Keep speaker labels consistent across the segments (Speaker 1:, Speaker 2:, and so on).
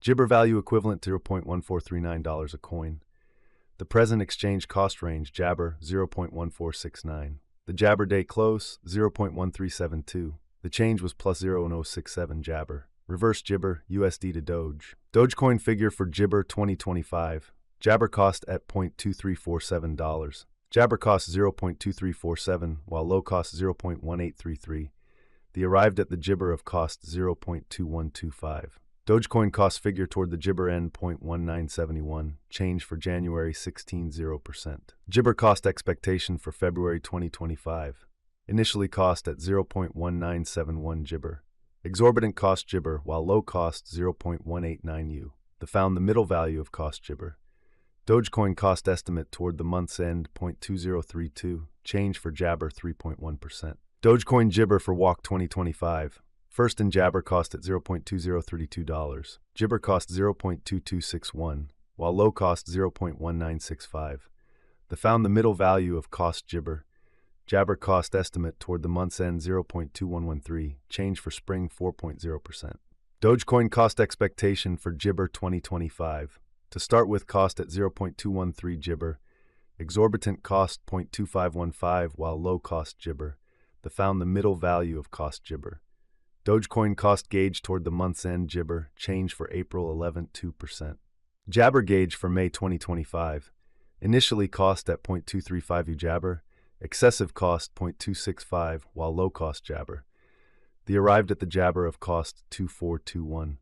Speaker 1: Jibber value equivalent to $0.1439 a coin. The present exchange cost range, Jabber, 0.1469. The Jabber date close, 0.1372. The change was plus 0.067 Jabber. Reverse Jibber, USD to Doge. Dogecoin figure for Jibber 2025. Jabber cost at $0.2347. Jabber cost 0.2347, while low cost 0.1833. The arrived at the Jibber of cost 0.2125. Dogecoin cost figure toward the Jibber end 0.1971, change for January 16 0%. Jibber cost expectation for February 2025. Initially cost at 0.1971 Jibber. Exorbitant cost Jibber, while low cost 0.189 U. Found the middle value of cost Jibber. Dogecoin cost estimate toward the month's end 0.2032, change for Jabber 3.1%. Dogecoin Jibber for Walk 2025. First in Jabber cost at $0.2032. Jibber cost 0.2261, while low cost 0.1965. Found the middle value of cost Jibber. Jabber cost estimate toward the month's end 0.2113, change for spring 4.0%. Dogecoin cost expectation for Jibber 2025. To start with, cost at 0.213 Jibber. Exorbitant cost 0.2515, while low cost Jibber. Found the middle value of cost Jibber. Dogecoin cost gauge toward the month's end Jibber, change for April 11 2%. Jabber gauge for May 2025. Initially cost at 0.235 U Jabber, excessive cost 0.265, while low cost Jabber. The arrived at the Jabber of cost 2421.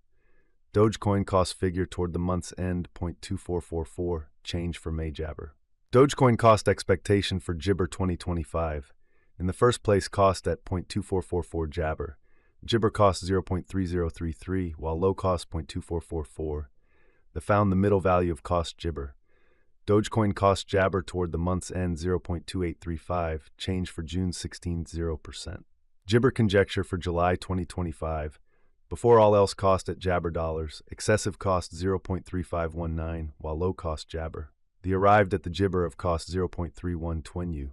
Speaker 1: Dogecoin cost figure toward the month's end 0.2444, change for May Jabber. Dogecoin cost expectation for Jibber 2025. In the first place, cost at 0.2444 Jabber. Jibber cost 0.3033, while low cost 0.2444. Found the middle value of cost Jibber. Dogecoin cost Jabber toward the month's end 0.2835, change for June 16 0%. Jibber conjecture for July 2025. Before all else, cost at Jabber dollars, excessive cost 0.3519, while low cost Jabber. The arrived at the Jibber of cost 0.3120 U.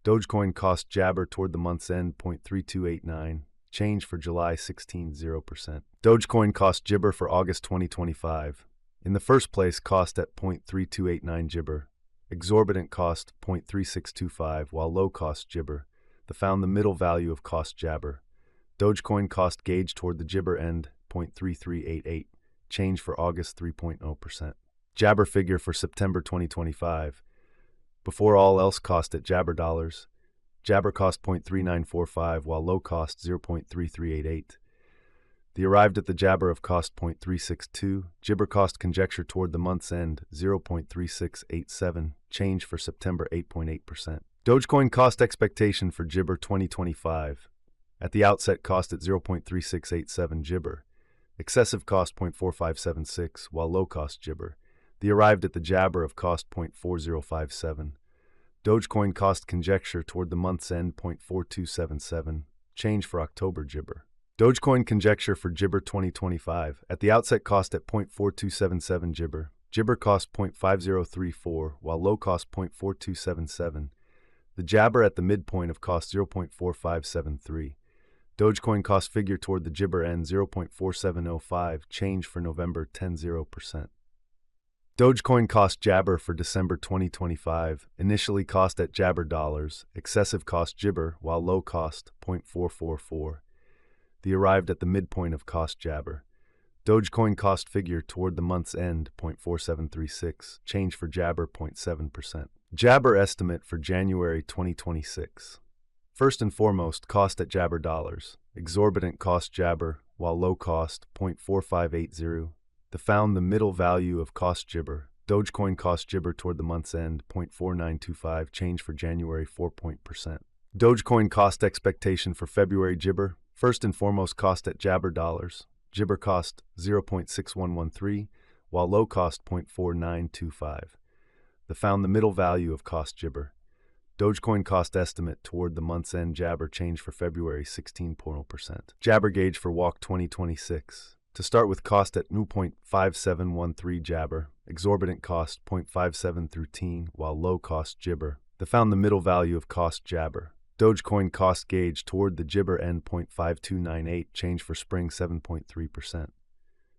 Speaker 1: Dogecoin cost Jabber toward the month's end 0.3289, change for July 16 0%. Dogecoin cost Jibber for August 2025. In the first place, cost at 0.3289 Jibber. Exorbitant cost 0.3625, while low cost Jibber. Found the middle value of cost Jabber. Dogecoin cost gauge toward the Jibber end 0.3388, change for August 3.0%. Jabber figure for September 2025. Before all else, cost at Jabber dollars. Jabber cost 0.3945, while low cost 0.3388. The arrived at the Jabber of cost 0.362. Jibber cost conjecture toward the month's end 0.3687, change for September 8.8%. Dogecoin cost expectation for Jibber 2025. At the outset, cost at 0.3687 Jibber. Excessive cost 0.4576, while low cost Jibber. The arrived at the Jabber of cost 0.4057. Dogecoin cost conjecture toward the month's end 0.4277, change for October Jibber. Dogecoin conjecture for Jibber 2025. At the outset, cost at 0.4277 Jibber. Jibber cost 0.5034, while low cost 0.4277. The Jabber at the midpoint of cost 0.4573. Dogecoin cost figure toward the Jibber end 0.4705, change for November 10 0%. Dogecoin cost Jabber for December 2025. Initially cost at Jabber dollars, excessive cost Jibber, while low cost 0.444. The arrived at the midpoint of cost Jabber. Dogecoin cost figure toward the month's end 0.4736, change for Jabber 0.7%. Jabber estimate for January 2026. First and foremost, cost at Jabber dollars. Exorbitant cost Jabber, while low cost 0.4580. Found the middle value of cost Jibber. Dogecoin cost Jibber toward the month's end 0.4925, change for January 4%. Dogecoin cost expectation for February Jibber. First and foremost, cost at Jabber dollars. Jibber cost 0.6113, while low cost 0.4925. Found the middle value of cost Jibber. Dogecoin cost estimate toward the month's end Jabber, change for February 16%. Jabber gauge for Walk 2026. To start with, cost at 0.5713 Jabber. Exorbitant cost 0.5713, while low cost Jibber. Found the middle value of cost Jabber. Dogecoin cost gauge toward the Jibber end 0.5298, change for spring 7.3%.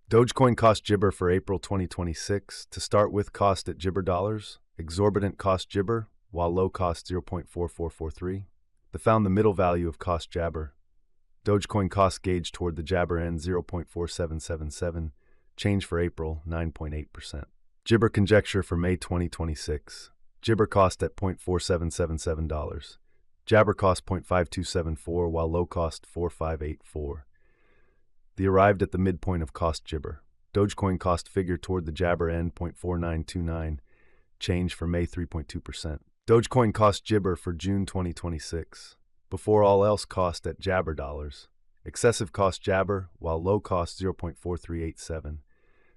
Speaker 1: Dogecoin cost Gibber for April 2026. To start with, cost at Gibber dollars. Exorbitant cost Gibber, while low cost 0.4443. The found the middle value of cost Jabber. Dogecoin cost gauge toward the Jabber end 0.4777. Change for April 9.8%. Gibber conjecture for May 2026. Gibber cost at $0.4777. Jabber cost $0.5274, while low cost 4584. The arrived at the midpoint of cost Gibber. Dogecoin cost figure toward the Jabber end 0.4929. Change for May 3.2%. Dogecoin cost Gibber for June 2026. Before all else, cost at Jabber dollars. Excessive cost Jabber, while low cost 0.4387.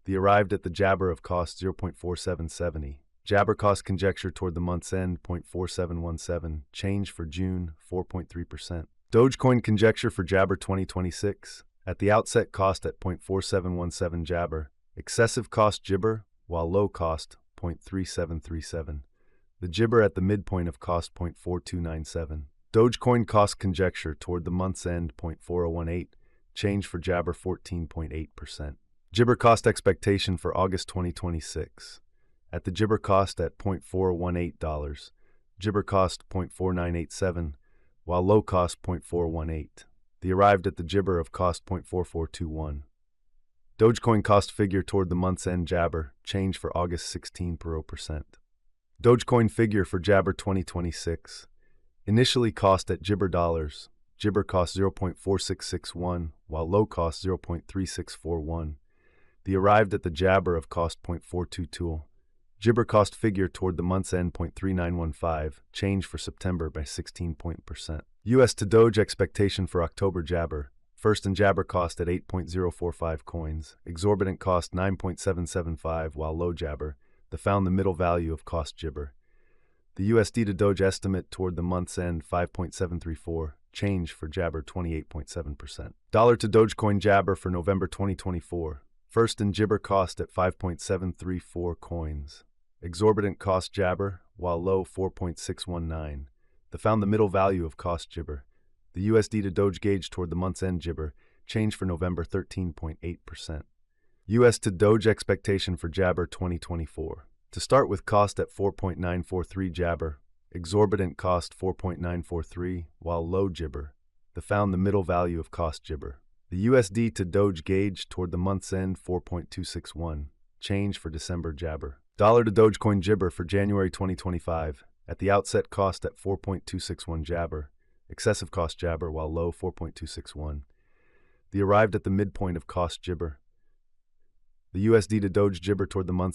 Speaker 1: The arrived at the Jabber of cost 0.4770. Jabber cost conjecture toward the month's end 0.4717. Change for June 4.3%. Dogecoin conjecture for Jabber 2026. At the outset, cost at 0.4717 Jabber. Excessive cost Gibber, while low cost 0.3737. The Gibber at the midpoint of cost 0.4297. Dogecoin cost conjecture toward the month's end 0.4018. Change for Jabber 14.8%. Gibber cost expectation for August 2026. At the Gibber cost at $0.418. Gibber cost 0.4987, while low cost 0.418. The arrived at the Gibber of cost 0.4421. Dogecoin cost figure toward the month's end Jabber. Change for August 16%. Dogecoin figure for Jabber 2026. Initially cost at Gibber dollars. Gibber cost 0.4661, while low cost 0.3641. The arrived at the Jabber of cost 0.422. Gibber cost figure toward the month's end 0.3915. Change for September by 16%. US to Doge expectation for October Jabber. First and Jabber cost at 8.045 coins. Exorbitant cost 9.775, while low Jabber. The found the middle value of cost Gibber. The USD to Doge estimate toward the month's end 5.734. Change for Jabber 28.7%. Dollar to Dogecoin Jabber for November 2024. First and Gibber cost at 5.734 coins. Exorbitant cost Jabber, while low 4.619. The found the middle value of cost Gibber. The USD to Doge gauge toward the month's end Gibber. Change for November 13.8%. US to Doge expectation for Jabber 2024. To start with, cost at 4.943 Jabber. Exorbitant cost 4.943, while low Gibber. The found the middle value of cost Gibber. The USD to Doge gauge toward the month's end 4.261. Change for December Jabber. Dollar to Dogecoin Gibber for January 2025. At the outset, cost at 4.261 Jabber. Excessive cost Jabber, while low 4.261. The arrived at the midpoint of cost Gibber. The USD to Doge Gibber toward the month's